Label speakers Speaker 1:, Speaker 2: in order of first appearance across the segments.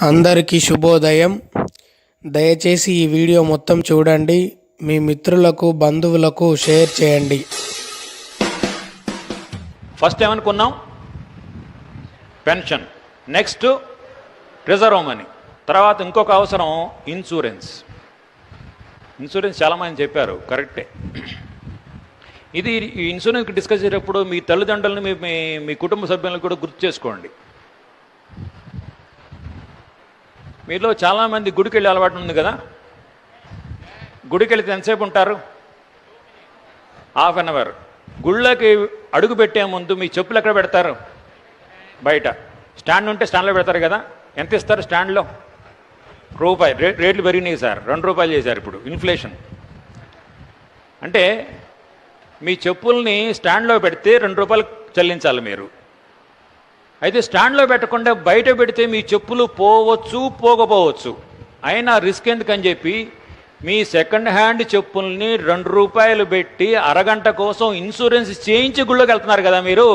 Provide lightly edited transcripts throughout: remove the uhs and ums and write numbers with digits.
Speaker 1: అందరికీ శుభోదయం. దయచేసి ఈ వీడియో మొత్తం చూడండి. మీ మిత్రులకు బంధువులకు షేర్ చేయండి.
Speaker 2: ఫస్ట్ ఏమనుకున్నాం? పెన్షన్, నెక్స్ట్ రిజర్వ్ మనీ, తర్వాత ఇంకొక అవసరం ఇన్సూరెన్స్. చాలామంది చెప్పారు, కరెక్టే. ఇది ఈ ఇన్సూరెన్స్ డిస్కస్ చేసేటప్పుడు మీ తల్లిదండ్రులని మీ కుటుంబ సభ్యులను కూడా గుర్తు చేసుకోండి. మీలో చాలామంది గుడికి వెళ్ళే అలవాటు ఉంది కదా. గుడికి వెళితే ఎంతసేపు ఉంటారు? ½ అవర్. గుళ్ళకి అడుగు పెట్టే ముందు మీ చెప్పులు ఎక్కడ పెడతారు? బయట. స్టాండ్ ఉంటే స్టాండ్లో పెడతారు కదా. ఎంత ఇస్తారు స్టాండ్లో? రూపాయి. రేట్లు పెరిగినాయి సార్, ₹2 చేశారు ఇప్పుడు, ఇన్ఫ్లేషన్. అంటే మీ చెప్పుల్ని స్టాండ్లో పెడితే ₹2 చెల్లించాలి మీరు. అయితే స్టాండ్లో పెట్టకుండా బయట పెడితే మీ చెప్పులు పోవచ్చు, పోకపోవచ్చు. అయినా రిస్క్ ఎందుకని చెప్పి మీ సెకండ్ హ్యాండ్ చెప్పుల్ని ₹2 పెట్టి అరగంట కోసం ఇన్సూరెన్స్ చేయించి గుళ్ళోకి వెళ్తున్నారు కదా మీరు.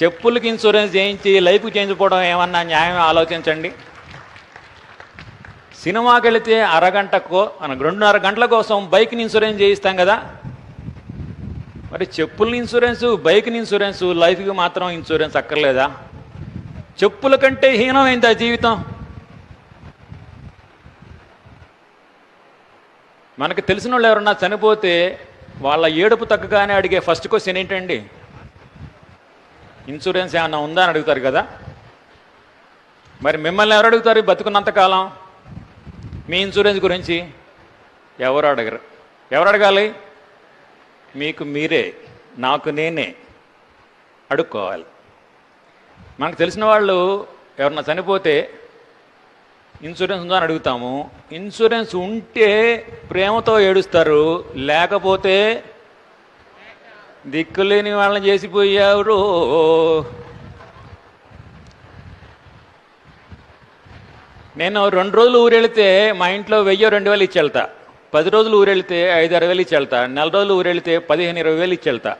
Speaker 2: చెప్పులకి ఇన్సూరెన్స్ చేయించి లైఫ్కి చేయించుకోవడం ఏమన్నా న్యాయం ఆలోచించండి. సినిమాకి వెళితే అరగంటకో 2.5 గంటల కోసం బైక్ని ఇన్సూరెన్స్ చేయిస్తాం కదా. మరి చెప్పుల ఇన్సూరెన్సు, బైక్ని ఇన్సూరెన్సు, లైఫ్కి మాత్రం ఇన్సూరెన్స్ అక్కర్లేదా? చెప్పుల కంటే హీనమైందా జీవితం? మనకి తెలిసిన వాళ్ళు ఎవరన్నా చనిపోతే వాళ్ళ ఏడుపు తగ్గగానే అడిగే ఫస్ట్ క్వశ్చన్ ఏంటండి? ఇన్సూరెన్స్ ఏమన్నా ఉందా అని అడుగుతారు కదా. మరి మిమ్మల్ని ఎవరు అడుగుతారు బతుకున్నంతకాలం మీ ఇన్సూరెన్స్ గురించి? ఎవరు అడగరు. ఎవరు అడగాలి? మీకు మీరే, నాకు నేనే అడుక్కోవాలి. మనకు తెలిసిన వాళ్ళు ఎవరన్నా చనిపోతే ఇన్సూరెన్స్ ఉందా అని అడుగుతాము. ఇన్సూరెన్స్ ఉంటే ప్రేమతో ఏడుస్తారు, లేకపోతే దిక్కులేని వాళ్ళని చేసిపోయారు. నేను 2 రోజులు ఊరెళ్తే మా ఇంట్లో 1000-2000 ఇచ్చి వెళ్తా. 10 రోజులు ఊరెళ్తే 5-6 ఇచ్చి వెళ్తా. 4 రోజులు ఊరెళ్తే 15-20 ఇచ్చి వెళ్తా.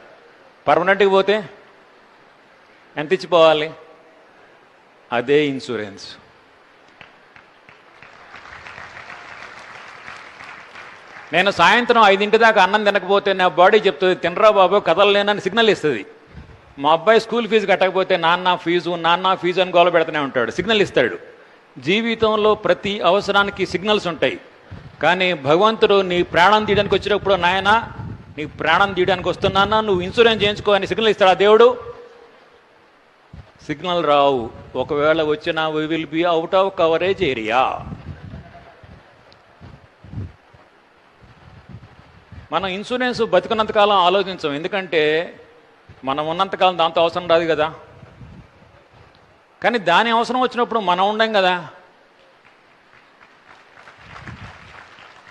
Speaker 2: పర్మనెంట్కి పోతే ఎంత ఇచ్చిపోవాలి? అదే ఇన్సూరెన్స్. నేను సాయంత్రం 5 దాకా అన్నం తినకపోతే నా బాడీ చెప్తుంది, తినరా బాబు కదలలేనని సిగ్నల్ ఇస్తుంది. మా అబ్బాయి స్కూల్ ఫీజు కట్టకపోతే నాన్న ఫీజు అని గోల పెడుతూనే ఉంటాడు, సిగ్నల్ ఇస్తాడు. జీవితంలో ప్రతి అవసరానికి సిగ్నల్స్ ఉంటాయి. కానీ భగవంతుడు నీ ప్రాణం తీయడానికి వచ్చినప్పుడు, నాయన నీ ప్రాణం తీయడానికి వస్తున్నానా, నువ్వు ఇన్సూరెన్స్ చేయించుకో అని సిగ్నల్ ఇస్తాడా దేవుడు? సిగ్నల్ రావు. ఒకవేళ వచ్చినా we will be out of coverage area. మనం ఇన్సూరెన్స్ బతికున్నంతకాలం ఆలోచించాం, ఎందుకంటే మనం ఉన్నంతకాలం దాంతో అవసరం రాదు కదా. కానీ దాని అవసరం వచ్చినప్పుడు మనం ఉండం కదా.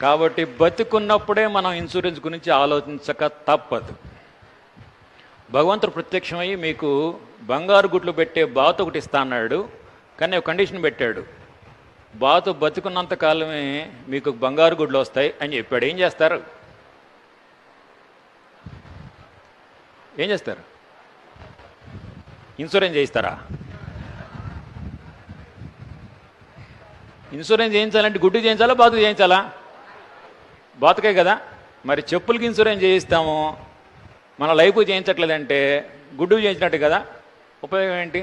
Speaker 2: కాబట్టి బతికున్నప్పుడే మనం ఇన్సూరెన్స్ గురించి ఆలోచించక తప్పదు. భగవంతుడు ప్రత్యక్షమయ్యి మీకు బంగారు గుడ్లు పెట్టే బాతు ఒకటి ఇస్తా అన్నాడు. కానీ ఒక కండిషన్ పెట్టాడు, బాతు బతుకున్నంత కాలమే మీకు బంగారు గుడ్లు వస్తాయి అని చెప్పాడు. ఏం చేస్తారు? ఇన్సూరెన్స్ చేయిస్తారా? ఇన్సూరెన్స్ చేయించాలంటే గుడ్డు చేయించాలా, బాతు చేయించాలా? బాతుకే కదా. మరి చెప్పులకి ఇన్సూరెన్స్ చేయిస్తాము, మన లైఫ్ చేయించట్లేదంటే గుడ్డు చేయించినట్టు కదా. ఉపయోగం ఏంటి?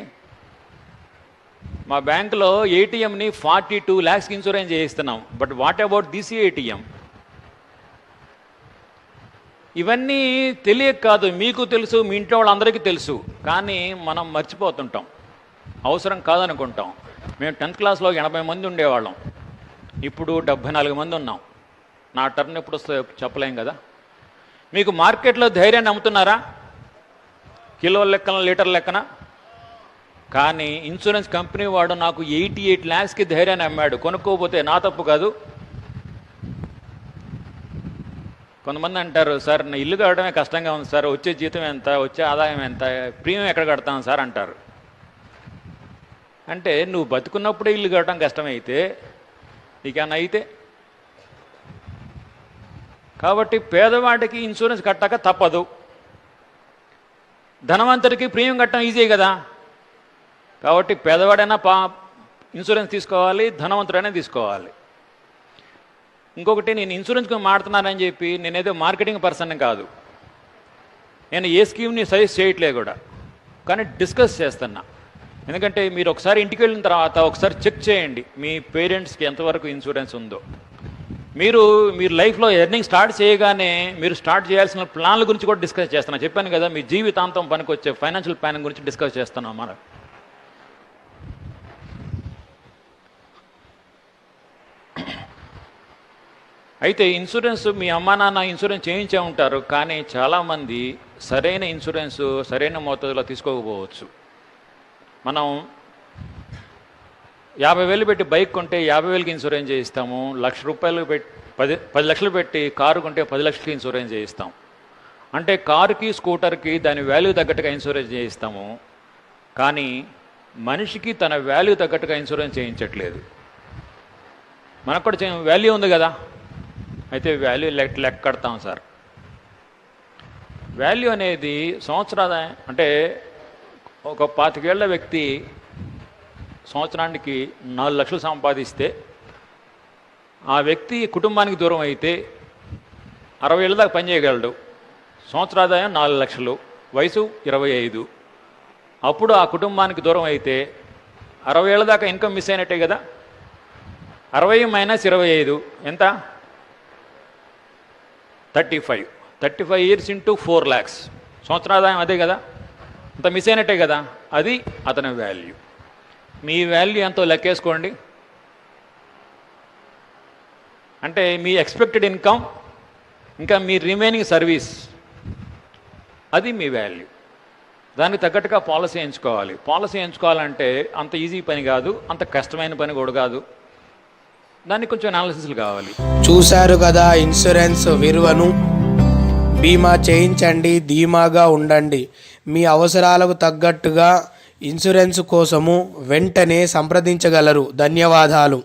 Speaker 2: మా బ్యాంకులో ఏటీఎంని 42 lakhs ఇన్సూరెన్స్ చేయిస్తున్నాం. But what about this ATM? ఇవన్నీ తెలియక కాదు, మీకు తెలుసు, మీ ఇంట్లో వాళ్ళందరికీ తెలుసు. కానీ మనం మర్చిపోతుంటాం, అవసరం కాదనుకుంటాం. మేము 10th క్లాస్లో 80 మంది ఉండేవాళ్ళం, ఇప్పుడు 74 మంది ఉన్నాం. నా టర్న్ ఎప్పుడు వస్తుందో చెప్పలేం కదా. మీకు మార్కెట్లో ధైర్యాన్ని అమ్ముతున్నారా? కిలోల లెక్కన, లీటర్ లెక్కన. కానీ ఇన్సూరెన్స్ కంపెనీ వాడు నాకు 88 lakhsకి ధైర్యాన్ని అమ్మాడు. కొనుక్కోపోతే నా తప్పు కాదు. కొంతమంది అంటారు, సార్ నా ఇల్లు కట్టడమే కష్టంగా ఉంది సార్, వచ్చే జీతం ఎంత, వచ్చే ఆదాయం ఎంత, ప్రీమియం ఎక్కడ కడతాను సార్ అంటారు. అంటే నువ్వు బతుకున్నప్పుడే ఇల్లు కట్టడం కష్టమైతే నీకేమన్నా అయితే? కాబట్టి పేదవాడికి ఇన్సూరెన్స్ కట్టక తప్పదు. ధనవంతుడికి ప్రీమియం కట్టడం ఈజీ కదా. కాబట్టి పేదవాడైనా ఇన్సూరెన్స్ తీసుకోవాలి, ధనవంతుడైనా తీసుకోవాలి. ఇంకొకటి, నేను ఇన్సూరెన్స్ మాడుతున్నానని చెప్పి నేనేదో మార్కెటింగ్ పర్సన్ కాదు, నేను ఏ స్కీమ్ని సజెస్ట్ చేయట్లేదు కూడా, కానీ డిస్కస్ చేస్తున్నా. ఎందుకంటే మీరు ఒకసారి ఇంటికి వెళ్ళిన తర్వాత ఒకసారి చెక్ చేయండి మీ పేరెంట్స్కి ఎంతవరకు ఇన్సూరెన్స్ ఉందో. మీరు లైఫ్లో ఎర్నింగ్ స్టార్ట్ చేయగానే మీరు స్టార్ట్ చేయాల్సిన ప్లాన్ల గురించి కూడా డిస్కస్ చేస్తున్నా. చెప్పాను కదా, మీ జీవితాంతం పనికొచ్చే ఫైనాన్షియల్ ప్లానింగ్ గురించి డిస్కస్ చేస్తున్నాం మనం. అయితే ఇన్సూరెన్స్, మీ అమ్మా నాన్న ఇన్సూరెన్స్ చేయించే ఉంటారు, కానీ చాలామంది సరైన ఇన్సూరెన్స్ సరైన మోతాదులో తీసుకోకపోవచ్చు. మనం 50,000 పెట్టి బైక్ కొంటే 50,000కి ఇన్సూరెన్స్ చేయిస్తాము. 1,00,000 రూపాయలు పెట్టి 10 లక్షలు పెట్టి కారు కొంటే 10 లక్షలకి ఇన్సూరెన్స్ చేయిస్తాం. అంటే కారుకి స్కూటర్కి దాని వాల్యూ తగ్గట్టుగా ఇన్సూరెన్స్ చేయిస్తాము, కానీ మనిషికి తన వాల్యూ తగ్గట్టుగా ఇన్సూరెన్స్ చేయించట్లేదు. మనకు కూడా వాల్యూ ఉంది కదా, అయితే వాల్యూ లెక్క కడతాం సార్. వాల్యూ అనేది సంవత్సరాల, అంటే ఒక 25 ఏళ్ల వ్యక్తి సంవత్సరానికి 4 లక్షలు సంపాదిస్తే ఆ వ్యక్తి కుటుంబానికి దూరం అయితే 60 ఏళ్ళ దాకా పనిచేయగలడు. సంవత్సరాదాయం 4 లక్షలు, వయసు 25. అప్పుడు ఆ కుటుంబానికి దూరం అయితే 60 ఏళ్ళ దాకా ఇన్కమ్ మిస్ అయినట్టే కదా. 60 - 25 ఎంత? 35 ఇయర్స్ ఇంటూ 4 lakhs. సంవత్సరాదాయం అదే కదా, అంత మిస్ అయినట్టే కదా. అది అతని వాల్యూ. మీ వాల్యూ ఎంతో లెక్కేసుకోండి. అంటే మీ ఎక్స్పెక్టెడ్ ఇన్కమ్ ఇంకా మీ రిమైనింగ్ సర్వీస్, అది మీ వాల్యూ. దానికి తగ్గట్టుగా పాలసీ ఎంచుకోవాలి. పాలసీ ఎంచుకోవాలంటే అంత ఈజీ పని కాదు, అంత కష్టమైన పని కూడా కాదు. దానికి కొంచెం అనాలిసిస్లు కావాలి.
Speaker 1: చూశారు కదా ఇన్సూరెన్స్ విలువను. బీమా చేయించండి, ధీమాగా ఉండండి. మీ అవసరాలకు తగ్గట్టుగా ఇన్సూరెన్స్ కోసము వెంటనే సంప్రదించగలరు. ధన్యవాదాలు.